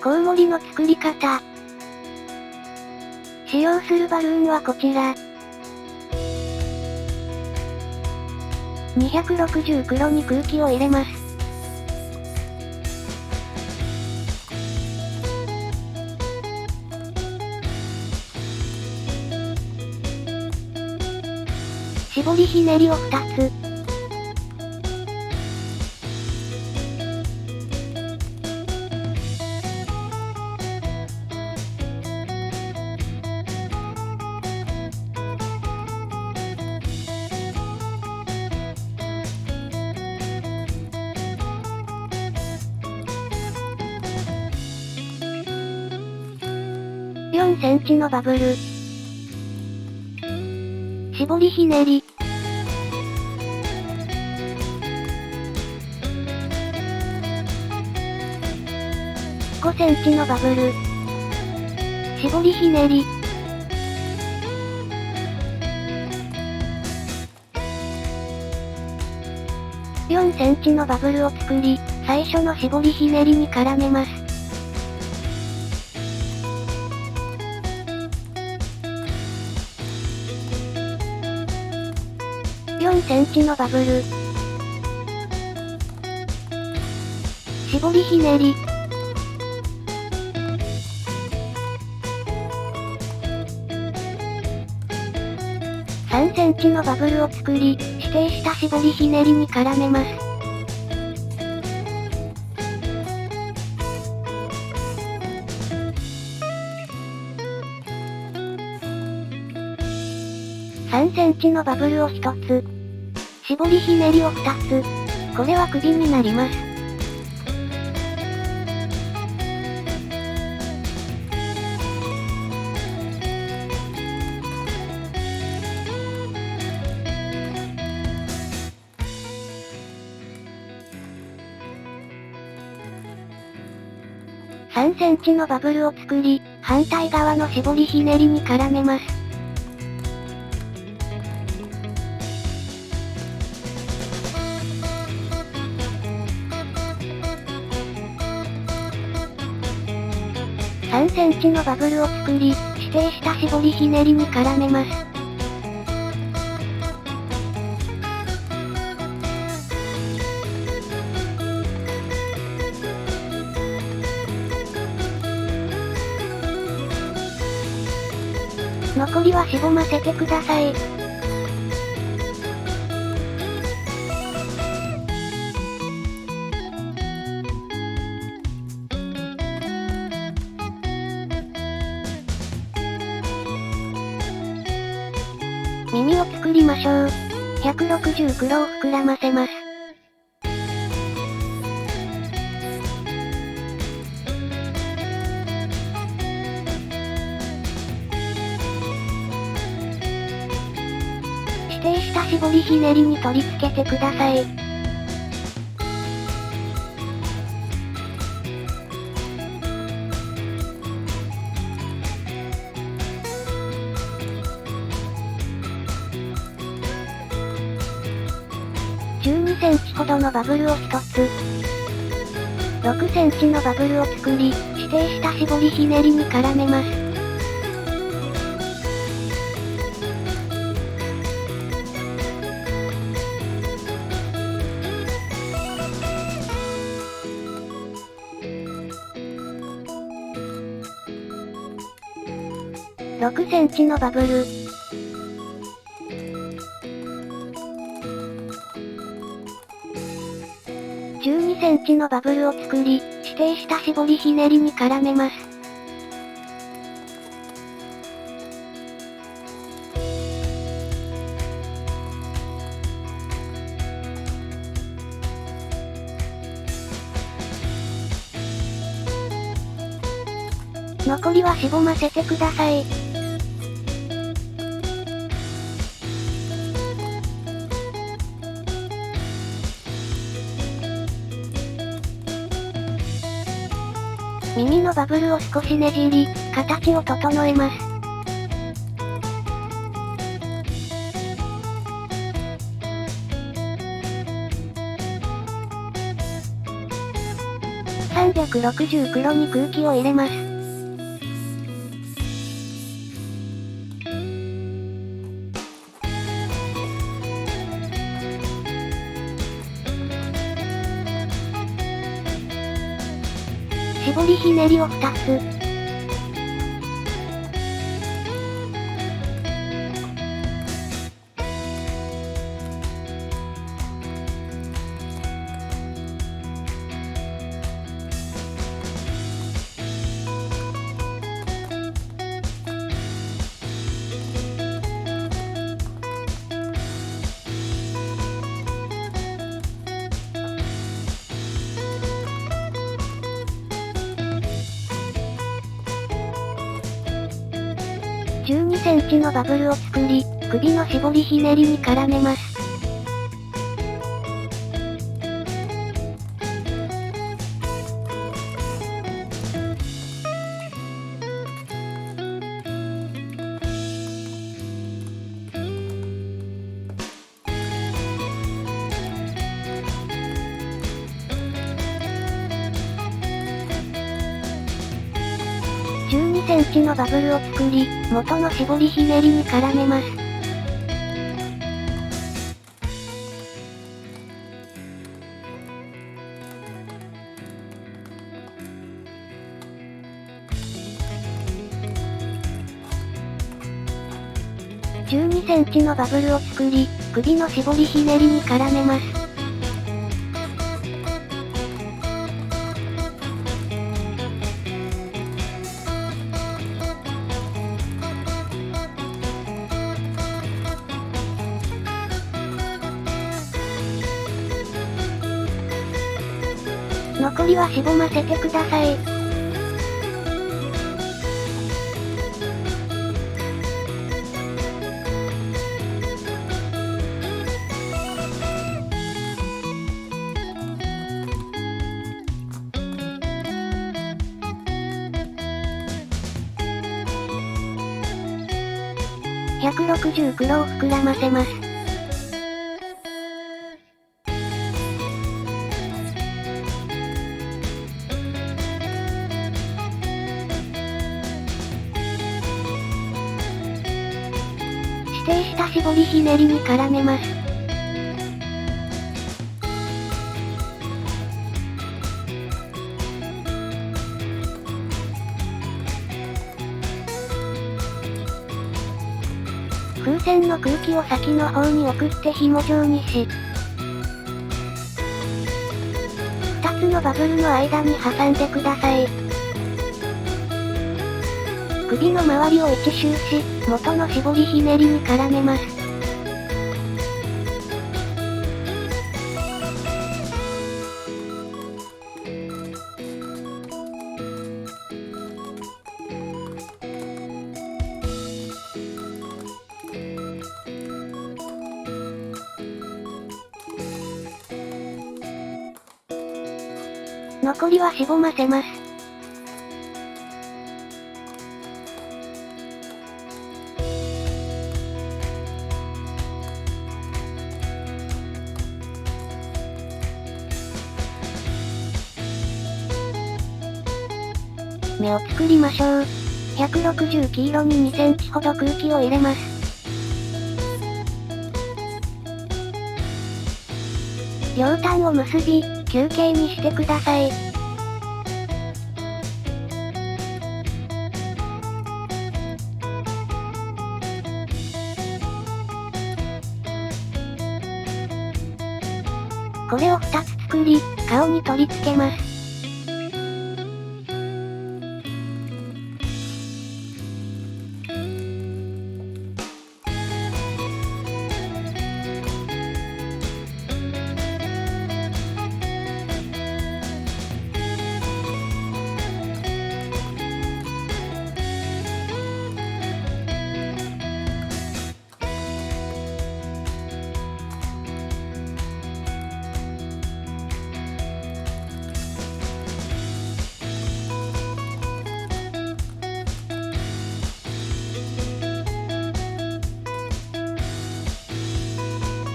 コウモリの作り方。使用するバルーンはこちら。260袋に空気を入れます。絞りひねりを2つ。4センチのバブル。絞りひねり。5センチのバブル。絞りひねり。4センチのバブルを作り、最初の絞りひねりに絡めます。4センチのバブル。絞りひねり。3センチのバブルを作り、指定した絞りひねりに絡めます。3センチのバブルを1つ。絞りひねりを2つ。これは首になります。3センチのバブルを作り、反対側の絞りひねりに絡めます。3センチのバブルを作り、指定した絞りひねりに絡めます。残りはしぼませてください。耳を作りましょう。160袋を膨らませます。指定した絞りひねりに取り付けてください。12センチほどのバブルを1つ。6センチのバブルを作り、指定した絞りひねりに絡めます。6センチのバブル。12センチのバブルを作り、指定した絞りひねりに絡めます。残りはしぼませてください。耳のバブルを少しねじり、形を整えます。360黒に空気を入れます。絞りひねりを2つ。12センチのバブルを作り、首の絞りひねりに絡めます。12センチのバブルを作り、元の絞りひねりに絡めます。12センチのバブルを作り、首の絞りひねりに絡めます。残りはしぼませてください。160黒を膨らませます。指定した絞りひねりに絡めます。風船の空気を先の方に送って紐状にし、2つのバブルの間に挟んでください。首の周りを1周し、元の絞りひねりに絡めます。残りはしぼませます。目を作りましょう。160黄色に2センチほど空気を入れます。両端を結び、球形にしてください。これを2つ作り、顔に取り付けます。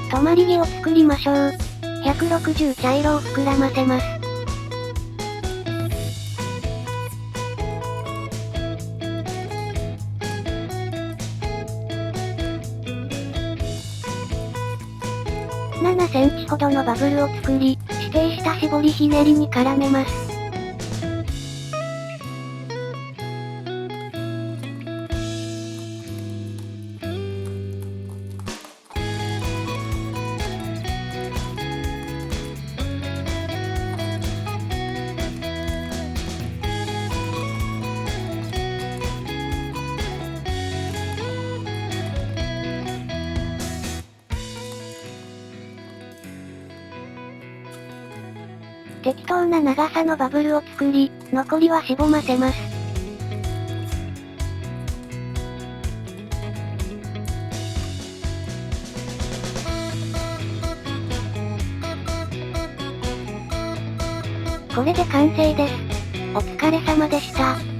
止まり木を作りましょう。160茶色を膨らませます。7センチほどのバブルを作り、指定した絞りひねりに絡めます。適当な長さのバブルを作り、残りはしぼませます。これで完成です。お疲れ様でした。